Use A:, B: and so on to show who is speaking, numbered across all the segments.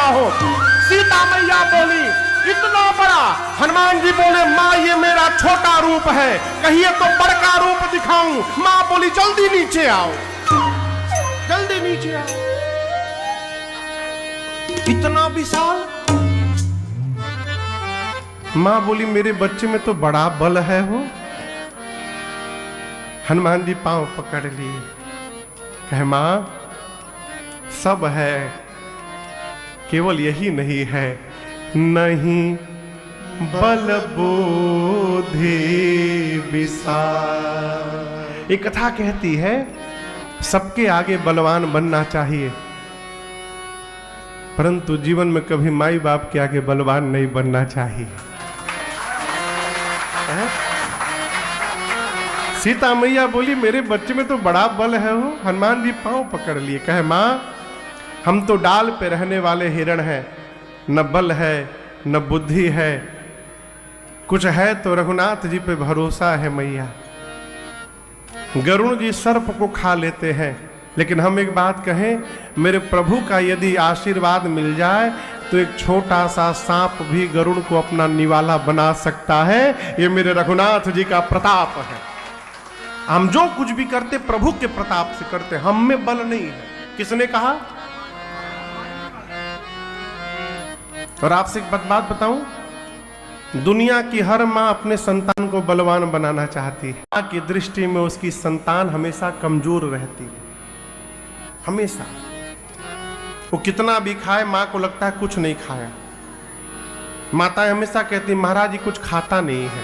A: हो। सीता मैया बोली इतना बड़ा। हनुमान जी बोले माँ ये मेरा छोटा रूप है, कहिए तो बड़का रूप दिखाऊं। माँ बोली जल्दी नीचे आओ, जल्दी नीचे आओ। इतना विशाल। माँ बोली मेरे बच्चे में तो बड़ा बल है हो। हनुमान जी पांव पकड़ लिए, कहे माँ सब है, केवल यही नहीं है, नहीं बल बुद्धि विशाल। एक कथा कहती है सबके आगे बलवान बनना चाहिए, परंतु जीवन में कभी माई बाप के आगे बलवान नहीं बनना चाहिए। सीता मैया बोली मेरे बच्चे में तो बड़ा बल है हो। हनुमान जी पांव पकड़ लिए, कहे माँ हम तो डाल पे रहने वाले हिरण हैं, न बल है न बुद्धि है, कुछ है तो रघुनाथ जी पे भरोसा है मैया। गरुण जी सर्प को खा लेते हैं, लेकिन हम एक बात कहें, मेरे प्रभु का यदि आशीर्वाद मिल जाए तो एक छोटा सा सांप भी गरुड़ को अपना निवाला बना सकता है। ये मेरे रघुनाथ जी का प्रताप है। हम जो कुछ भी करते प्रभु के प्रताप से करते, हम में बल नहीं है। किसने कहा? और आपसे एक बात बताऊं, दुनिया की हर मां अपने संतान को बलवान बनाना चाहती है। मां की दृष्टि में उसकी संतान हमेशा कमजोर रहती है, हमेशा। वो कितना भी खाए मां को लगता है कुछ नहीं खाया। माताएं हमेशा कहती महाराज जी कुछ खाता नहीं है।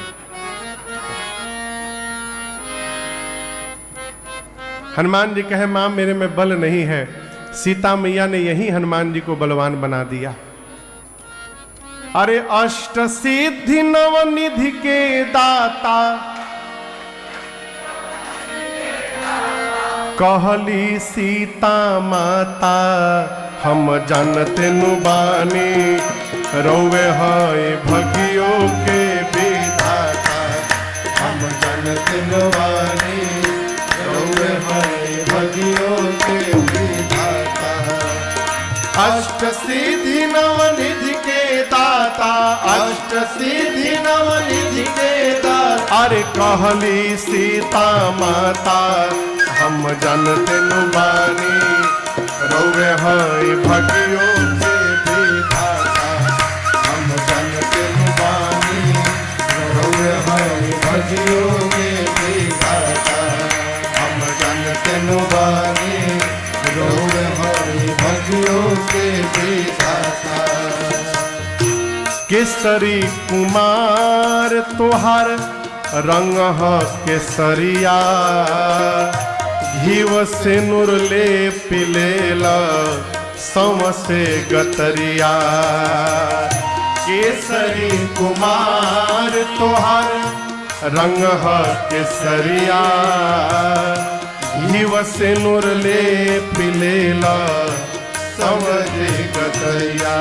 A: हनुमान जी कहे मां मेरे में बल नहीं है। सीता मैया ने यही हनुमान जी को बलवान बना दिया। अरे अष्ट सिद्धि नवनिधि के दाता, कहली सीता माता, हम जानते नु बानी, रोवे है भगियो के विधाता। हम जानते नु बानी, रोवे है भगियो के विधाता। अष्ट सिद्धि नवनिधि के दाता, अष्ट सिद्धि नवनिधि के दाता। अरे कहली सीता माता, हम जानते नु बानी, रोवे है भगियो के विधाता। हम जानते नु बानी, रोवे है भगियो के विधाता। हम जानते नु बानी, रोवे है भगियो के विधाता। केसरी कुमार तोहार रंग केसरिया, घीव से नूर ले पिलेला समसे गतरिया। केसरी कुमार तोहार रंग केसरिया, घीव से नूर ले पिलेला समसे गतरिया।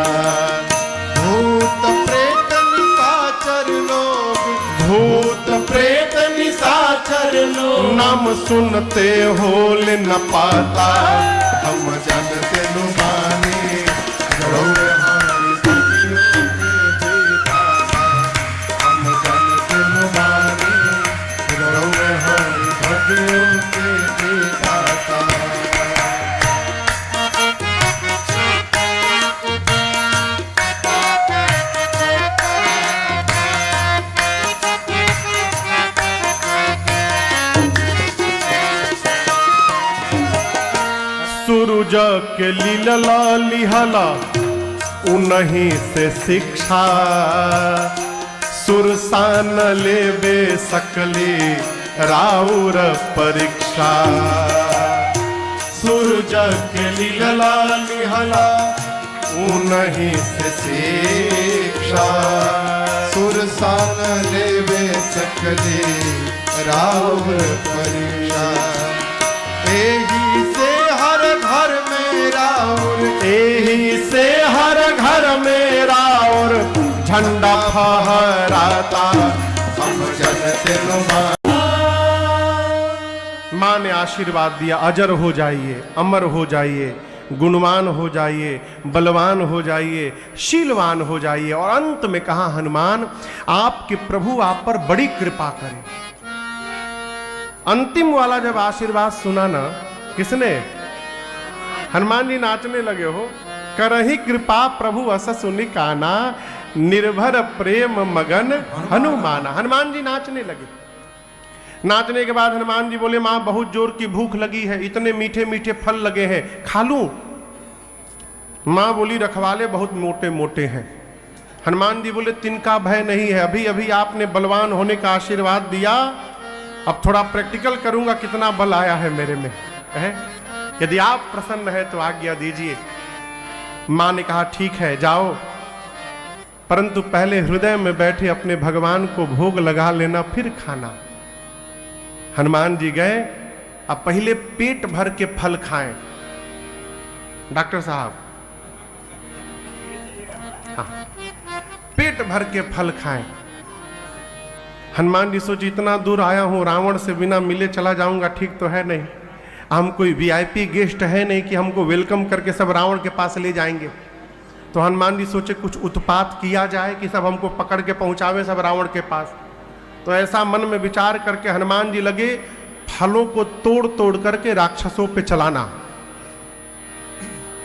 A: भूत प्रेत निशाचर लोग, भूत प्रेत निशाचर लोग, नाम सुनते होल न पाता। हम जानते नु बानी, रोवे हमारी भगियों के विधाता। हम जानते नु बानी, रोवे हमारी भगियों के विधाता। सूरज के लीलला लिहला उन्हीं से शिक्षा, सुरसान लेबे सकली राउर परीक्षा। सूरज के लीलला लिहला उन्हीं से शिक्षा, सुरसान लेबे सकली राउर परीक्षा। एही से हर घर में राउर, एही से हर घर में राउर झंडा फहराता। हम जानते नु मां ने आशीर्वाद दिया, अजर हो जाइए, अमर हो जाइए। गुणवान हो जाइए, बलवान हो जाइए, शीलवान हो जाइए। और अंत में कहा हनुमान आपके प्रभु आप पर बड़ी कृपा करें। अंतिम वाला जब आशीर्वाद सुना ना, किसने? हनुमान जी नाचने लगे हो। करहि कृपा प्रभु अस सुनि काना, निर्भर प्रेम मगन हनुमाना। हनुमान जी नाचने लगे। नाचने के बाद हनुमान जी बोले मां बहुत जोर की भूख लगी है, इतने मीठे मीठे फल लगे हैं, खा लूं? मां बोली रखवाले बहुत मोटे मोटे हैं। हनुमान जी बोले तिनका भय नहीं है, अभी अभी आपने बलवान होने का आशीर्वाद दिया, अब थोड़ा प्रैक्टिकल करूंगा कितना बल आया है मेरे में है? यदि आप प्रसन्न है तो आज्ञा दीजिए। मां ने कहा ठीक है जाओ, परंतु पहले हृदय में बैठे अपने भगवान को भोग लगा लेना, फिर खाना। हनुमान जी गए, अब पहले पेट भर के फल खाएं। डॉक्टर साहब, हाँ, पेट भर के फल खाएं। हनुमान जी सोचे इतना दूर आया हूं, रावण से बिना मिले चला जाऊंगा, ठीक तो है नहीं। हम कोई वीआईपी गेस्ट है नहीं कि हमको वेलकम करके सब रावण के पास ले जाएंगे। तो हनुमान जी सोचे कुछ उत्पात किया जाए कि सब हमको पकड़ के पहुंचावे सब रावण के पास। तो ऐसा मन में विचार करके हनुमान जी लगे फलों को तोड़ तोड़ करके राक्षसों पे चलाना।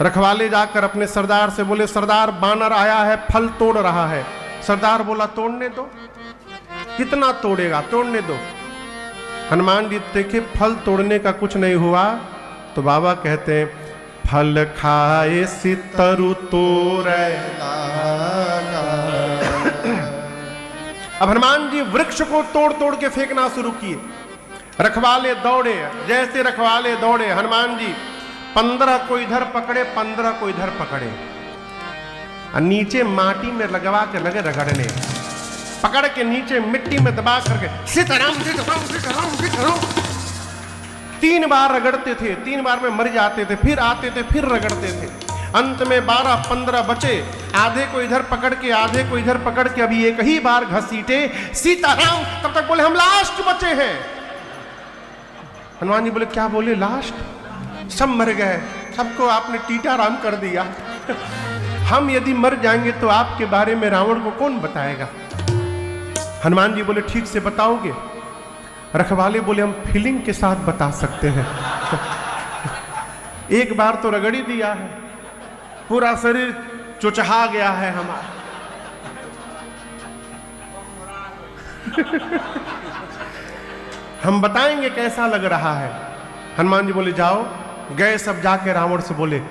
A: रखवाले जाकर अपने सरदार से बोले सरदार बानर आया है, फल तोड़ रहा है। सरदार बोला तोड़ने दो, कितना तोड़ेगा, तोड़ने दो। हनुमान जी देखे फल तोड़ने का कुछ नहीं हुआ, तो बाबा कहते हैं फल खाए सितरु तोड़े। अब हनुमान जी वृक्ष को तोड़ तोड़ के फेंकना शुरू किए। रखवाले दौड़े, जैसे रखवाले दौड़े हनुमान जी 15 को इधर पकड़े, 15 को इधर पकड़े, और नीचे माटी में लगवा के लगे रगड़ने। पकड़ के नीचे मिट्टी में दबा करके सीताराम सीताराम सीताराम सीताराम 3 बार रगड़ते थे। 3 बार में मर जाते थे, फिर आते थे, फिर रगड़ते थे। अंत में 12-15 बचे, आधे को इधर पकड़ के आधे को इधर पकड़ के अभी एक ही बार घसीटे सीताराम। तब तक बोले हम लास्ट बचे हैं। हनुमान जी बोले क्या बोले लास्ट? सब मर गए, सबको आपने टीटाराम कर दिया। हम यदि मर जाएंगे तो आपके बारे में रावण को कौन बताएगा? हनुमान जी बोले ठीक से बताओगे? रखवाले बोले हम फीलिंग के साथ बता सकते हैं। एक बार तो रगड़ी दिया है, पूरा शरीर चुचहा गया है हमारा। हम बताएंगे कैसा लग रहा है। हनुमान जी बोले जाओ। गए सब जाके रावण से बोले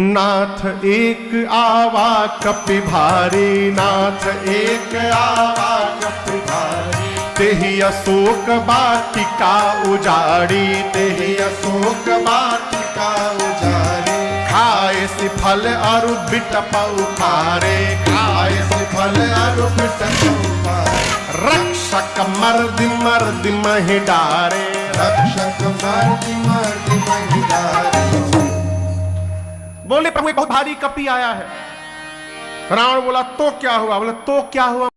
A: नाथ एक आवा कपि भारी, नाथ एक आवा कपि भारी, तेहि अशोक वाटिका उजाड़ी, तेहि अशोक वाटिका उजाड़ी, खाए सि फल अरु बिटप उखारे, खाए सि फल अरु बिटप उखारे, रक्षक मर्दि मर्दि महि डारे, रक्षक मर्दि मर्दि महि डारे। बोले प्रभु बहुत भारी कपि आया है। रावण बोला तो क्या हुआ? बोला तो क्या हुआ